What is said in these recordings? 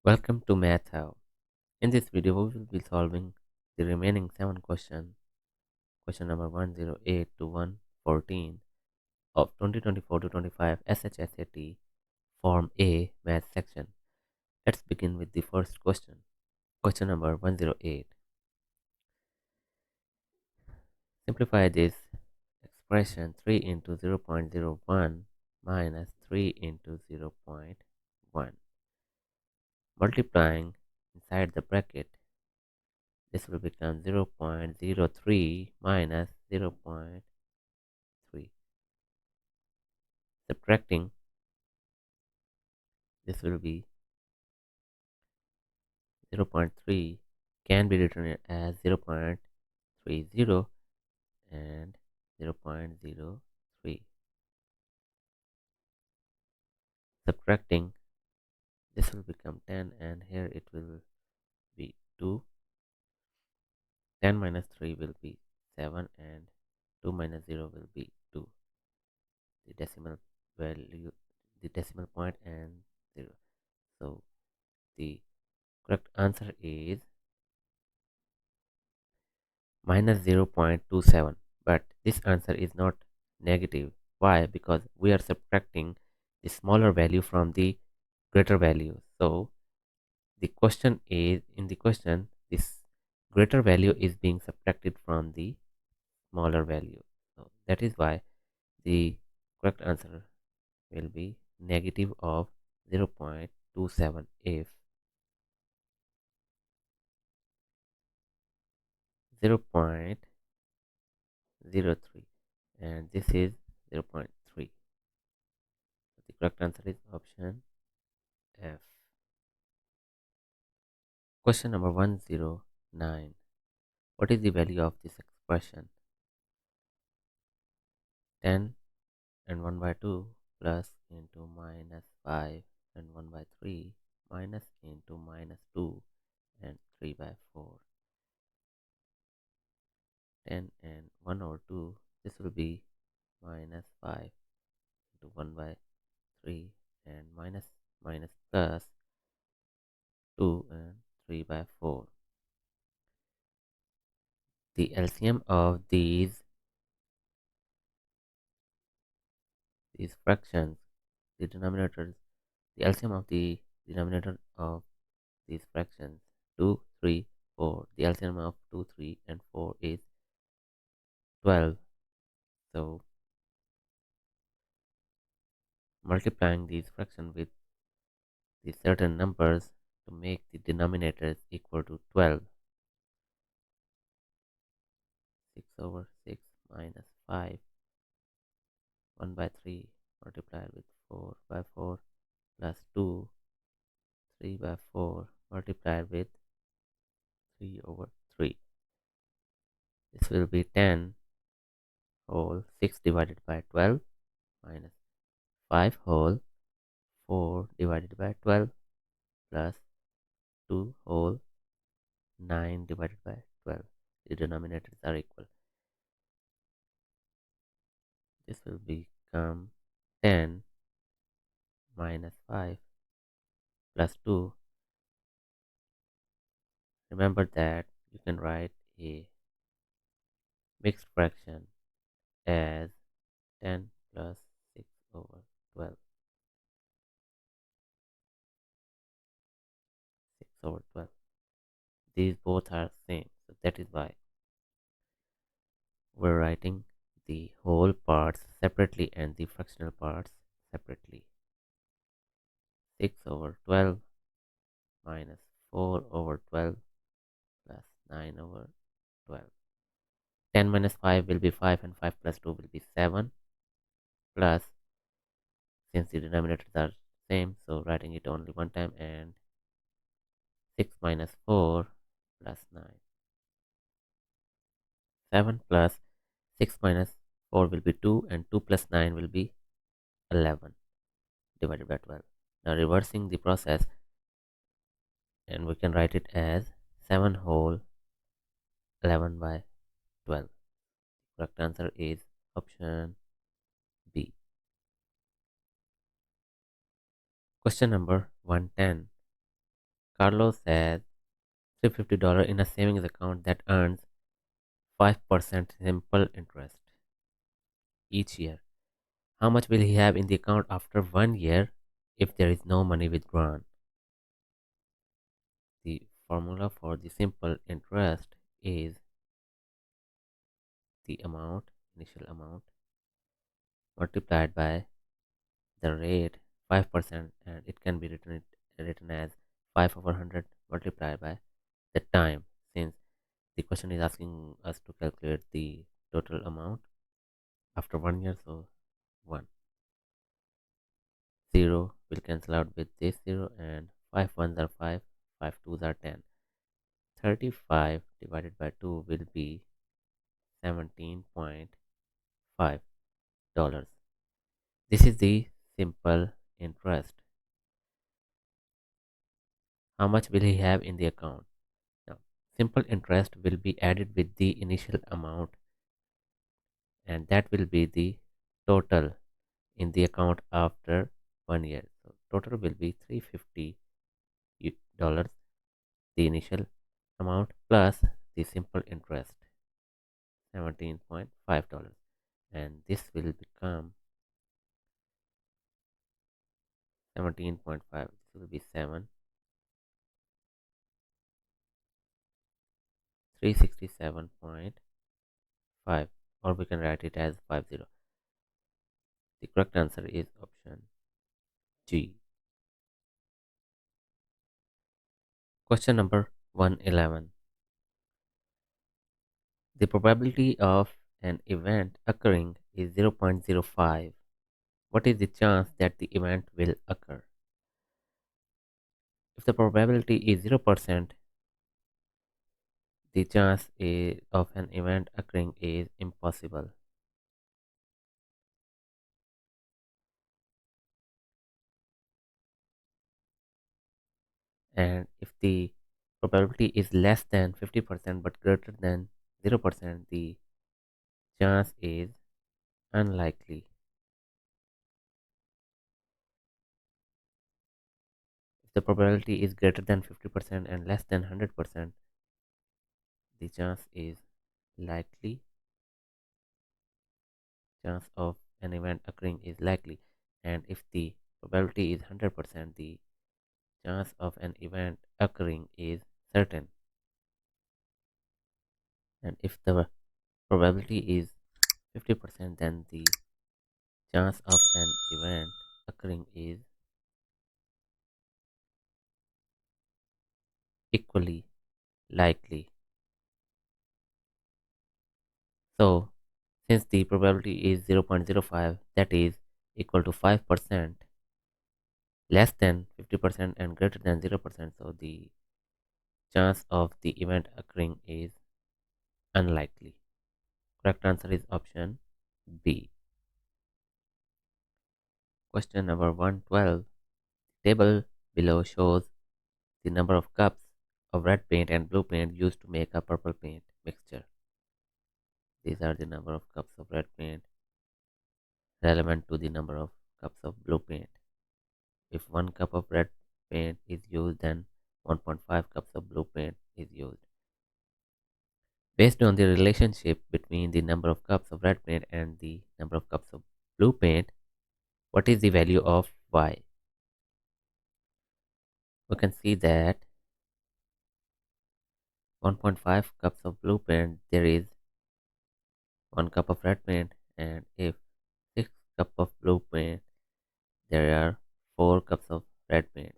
Welcome to MathHow. In this video, we will be solving the remaining 7 questions, question number 108 to 114 of 2024 to 25 SHSAT Form A Math section. Let's begin with the first question. Question number 108. Simplify this expression 3 into 0.01 minus 3 into 0.1. Multiplying inside the bracket, this will become 0.03 minus 0.3. Subtracting, this will be 0.3 can be written as 0.30 and 0.03. Subtracting, this will become 10 and here it will be 2. 10 minus 3 will be 7 and 2 minus 0 will be 2. The decimal value, the decimal point and 0. So the correct answer is minus 0.27, but this answer is not negative. Why? Because we are subtracting the smaller value from the greater value. So the question is, in the question, this greater value is being subtracted from the smaller value. So that is why the correct answer will be negative of 0.27 if 0.03 and this is 0.3. So the correct answer is option F. Question number 109. What is the value of this expression? 10 and 1 by 2 plus into minus 5 and 1 by 3 minus into minus 2 and 3 by 4. 10 and 1 over 2, this will be minus 5 into 1 by 3 and minus plus 2 and 3 by 4. The LCM of these fractions, the denominators, the LCM of the denominator of these fractions 2, 3, 4. The LCM of 2, 3 and 4 is 12. So multiplying these fractions with the certain numbers to make the denominators equal to 12. 6 over 6 minus 5, 1 by 3 multiplied with 4 by 4 plus 2, 3 by 4 multiplied with 3 over 3. This will be 10 whole 6 divided by 12 minus 5 whole 4 divided by 12 plus 2 whole 9 divided by 12. The denominators are equal. This will become 10 minus 5 plus 2. Remember that you can write a mixed fraction as 10 plus 6 over 12. 6 over 12. These both are same, so that is why we're writing the whole parts separately and the fractional parts separately. 6 over 12 minus 4 over 12 plus 9 over 12. 10 minus 5 will be 5 and 5 plus 2 will be 7 plus, since the denominators are same, so writing it only one time, and 6 minus 4 plus 9. 7 plus 6 minus 4 will be 2 and 2 plus 9 will be 11 divided by 12. Now reversing the process, and we can write it as 7 whole 11 by 12. Correct answer is option B. Question number 110. Carlos has $350 in a savings account that earns 5% simple interest each year. How much will he have in the account after 1 year if there is no money withdrawn? The formula for the simple interest is the initial amount, multiplied by the rate 5%, and it can be written as 5 over 100 multiplied by the time, since the question is asking us to calculate the total amount after 1 year. So 1 0 will cancel out with this 0, and 5 ones are 5, 5 twos are 10. 35 divided by 2 will be $17.5. This is the simple interest. How much will he have in the account? Now, simple interest will be added with the initial amount, and that will be the total in the account after 1 year. So total will be $350, the initial amount, plus the simple interest, $17.5, and this will become 17.5. This will be 7 367.5, or we can write it as 50. The correct answer is option G. Question number 111. The probability of an event occurring is 0.05. What is the chance that the event will occur? If the probability is 0%, the chance of an event occurring is impossible. And if the probability is less than 50% but greater than 0%, the chance is unlikely. If the probability is greater than 50% and less than 100%, the chance is likely. Chance of an event occurring is likely. And if the probability is 100%, the chance of an event occurring is certain. And if the probability is 50%, then the chance of an event occurring is equally likely. So, since the probability is 0.05, that is equal to 5%, less than 50% and greater than 0%, so the chance of the event occurring is unlikely. Correct answer is option B. Question number 112. Table below shows the number of cups of red paint and blue paint used to make a purple paint mixture. These are the number of cups of red paint relevant to the number of cups of blue paint. If 1 cup of red paint is used, then 1.5 cups of blue paint is used. Based on the relationship between the number of cups of red paint and the number of cups of blue paint, what is the value of y? We can see that 1.5 cups of blue paint, there is 1 cup of red paint, and if 6 cup of blue paint, there are 4 cups of red paint.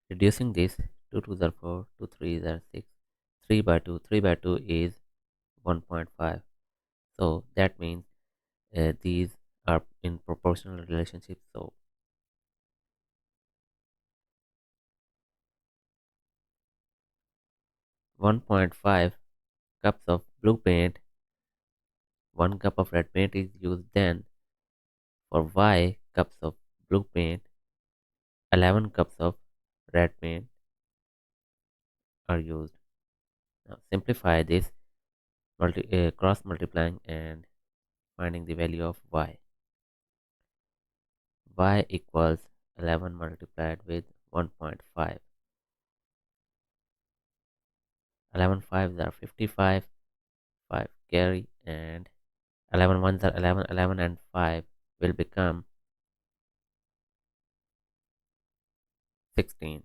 Reducing this, 2 2s are 4, 2 3s are 6, 3 by 2, 3 by 2 is 1.5. So that means these are in proportional relationship. So 1.5 cups of blue paint, 1 cup of red paint is used. Then for y cups of blue paint, 11 cups of red paint are used. Now simplify this, cross multiplying and finding the value of y. Y equals 11 multiplied with 1.5. 11 fives are 55, 5 carry, and 11 ones are 11, 11 and 5 will become 16.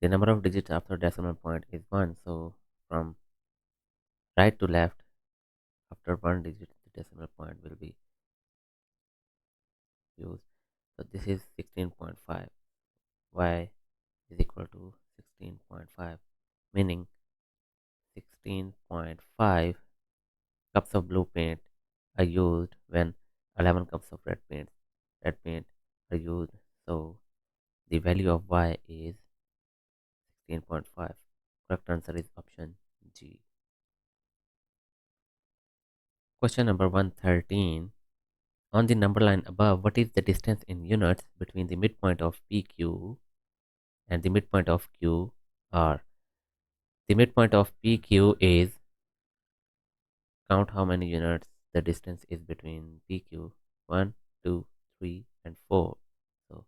The number of digits after decimal point is 1, so from right to left, after one digit, the decimal point will be used. So this is 16.5. Y is equal to 16.5, meaning 16.5 cups of blue paint are used when 11 cups of red paint are used. So the value of Y is 16.5. Correct answer is option G. Question number 113. On the number line above, what is the distance in units between the midpoint of PQ and the midpoint of QR? The midpoint of PQ is, count how many units the distance is between PQ, 1, 2, 3, and 4. So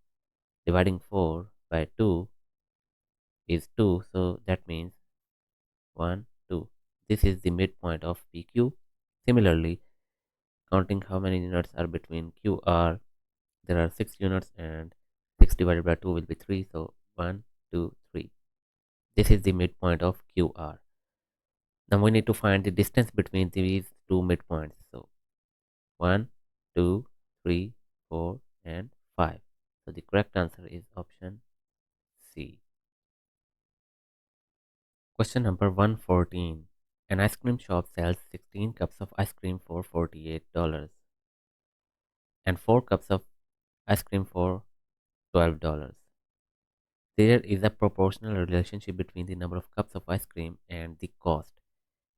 dividing 4 by 2 is 2, so that means 1, 2. This is the midpoint of PQ. Similarly, counting how many units are between QR, there are 6 units and 6 divided by 2 will be 3, so 1, 2, 3. This is the midpoint of QR. Now we need to find the distance between these two midpoints. So 1, 2, 3, 4, and 5. So the correct answer is option C. Question number 114. An ice cream shop sells 16 cups of ice cream for $48 and 4 cups of ice cream for $12. There is a proportional relationship between the number of cups of ice cream and the cost.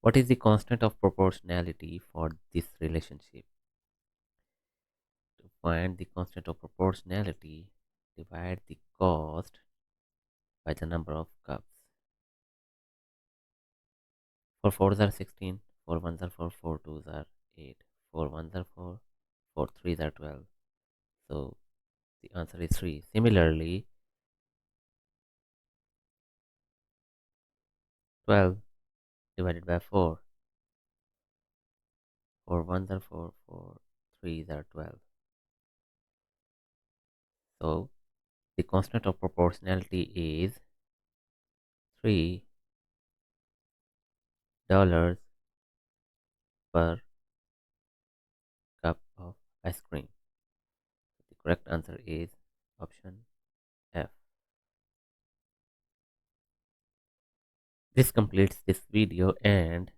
What is the constant of proportionality for this relationship? To find the constant of proportionality, divide the cost by the number of cups. 4 fours are 16, 4 ones are 4, 4 twos are 8, 4 ones are 4, 4 threes are 12. So the answer is 3. Similarly, 12 divided by 4, 4 ones are 4, 4 threes are 12. So the constant of proportionality is $3 per cup of ice cream. The correct answer is option F. This completes this video, and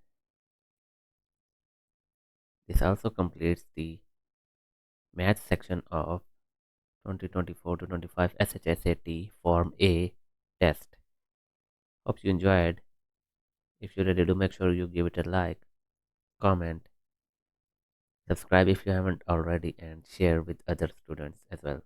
this also completes the math section of 2024 to 25 SHSAT Form A test. Hope you enjoyed. If you really do, make sure you give it a like, comment, subscribe if you haven't already, and share with other students as well.